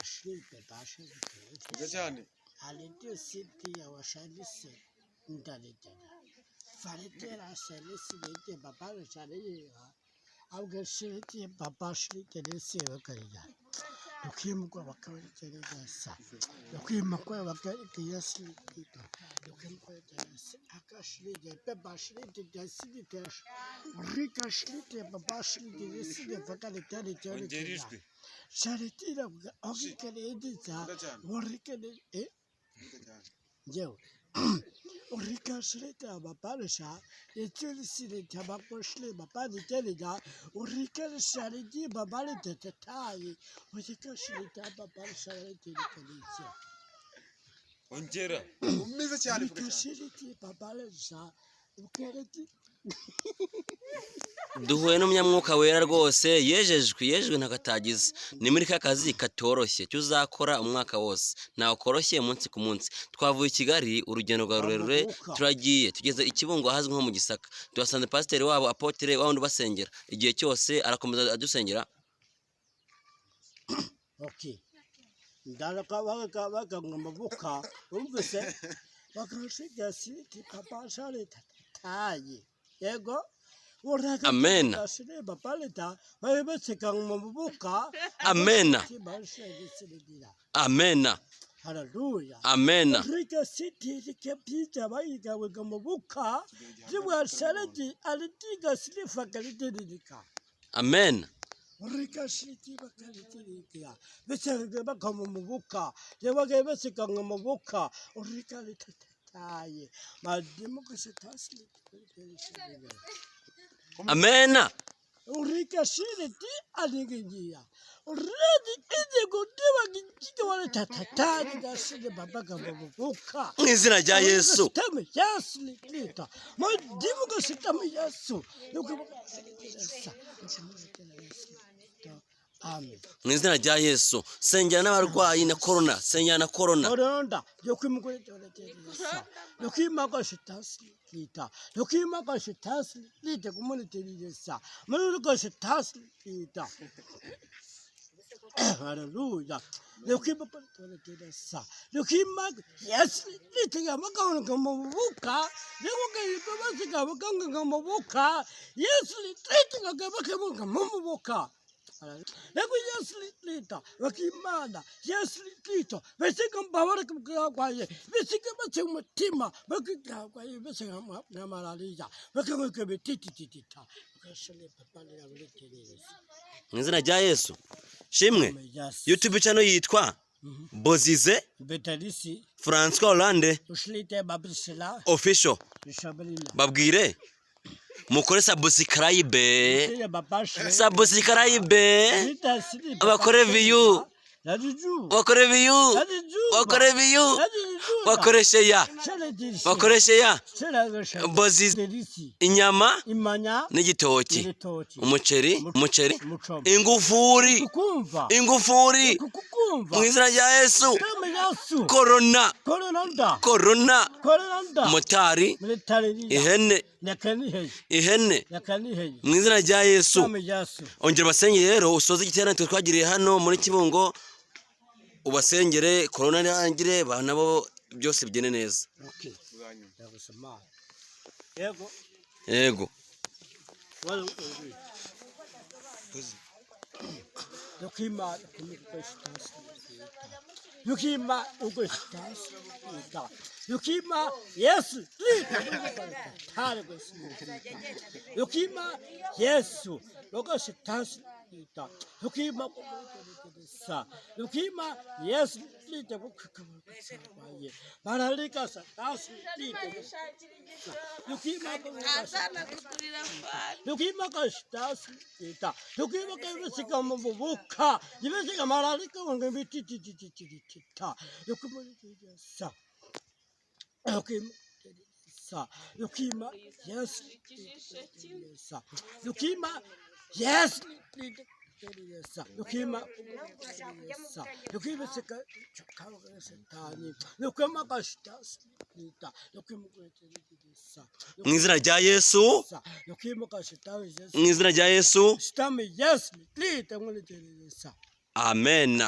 ashirike Nziza cyane. alete siti ya washalise ndaletera faretera shalise lete babalo chaleya awge shiriti babashirike lese bakarya ukimukwa bakawekereza sa ukimukwa bakayesi ukimukwa akashirike babashirike desite rikashirike babashirike desite bakaletera Ongerijwe. Sharitira okikelediza worikele Yo Urikashirita babarisha itilisire tabakoshle babali telida urikashariti babali tetai urikashirita babarisha telitelizia Ongera. Umeze cyane vuga cyane. urikashiriti babarisha ukereti duhuye n'umunyamwuka wera rwose yejejwe ntakatagize ni muri ka kazi katoroshye cyuzakora umwaka wose nawe koroshye umunsi ku munsi twavuye i Kigali urugendo rwa rurerure turagiye tugeze ikibungo ahazwi nko mu Gisaka tuhasanze pasiteri wabo apotre wawundi basengera igihe cyose arakomeza adusengera. Okay ndalaka baka ngamabuka umvise bakashiga siti papashale tayi yego Amen. Amen. Amen. Hallelujah. Amen. Rika city kepita bayiga wegamubuka ziwa sharati alitiga slifa kalidika. Amen. Rika city bakalidika. Bese bakamubuka. Yewage bese kangamubuka. Rika litataye. Madimu kusitasi. Amen. Urika shiriti alingia. Uredi ide gutiwa gitike wale tatatani gaside babaka babuka. Mwizina rya Yesu. Tame Yesu lita. Madimu kusitame Yesu. Amen. Mwizina rya Yesu. Sengera n'abarwayi na corona. Sengera na corona. Corona. Yokimugore cyane. Yokimako shitasi. Yokimako shitasi. Lite kumuniterisa. Muruko shitasi lita. Hallelujah. Yokimako shitasi. Yokimako yes lite yamakano kumubuka. Yoke yibasika bakanga kumubuka. Yes lite ngakabaka kumubuka. Lego yes lita bakimana yes lita besika mbabara kwaye besika bache umutima bakikwaye besika ngamaraliza bakangeke betititita bakashale papale yabuletereza Mwizina rya Yesu. Shimwe. YouTube channel yitwa Bozize Betalisi François Hollande ushilite babisila official. Babwire mukore subscribe bakore view bakore share Bozize inyama n'igitoki umuceri ingufuri mwizina rya Yesu corona motari ihene mwizina rya Yesu ongera basengere rero usoze igiterane twagiriye hano muri Kibungo ubasengere corona irangire nabo byose bigene neza. Yego Yukima Yesu Yukima Yesu Lokashitasi Yukima Yukima Yesu Maralika Satasi Yukima Kashitasi Yukima Kavesika Mabuka Yuvesika Maralika Wangabitita Yukima Yukima yes Yukima yes Yukima Yukima seka chakawasatani Yukima kashtas mwizina rya Yesu Yukima kashtas mwizina rya Yesu stami yes lita nguliteresa amen.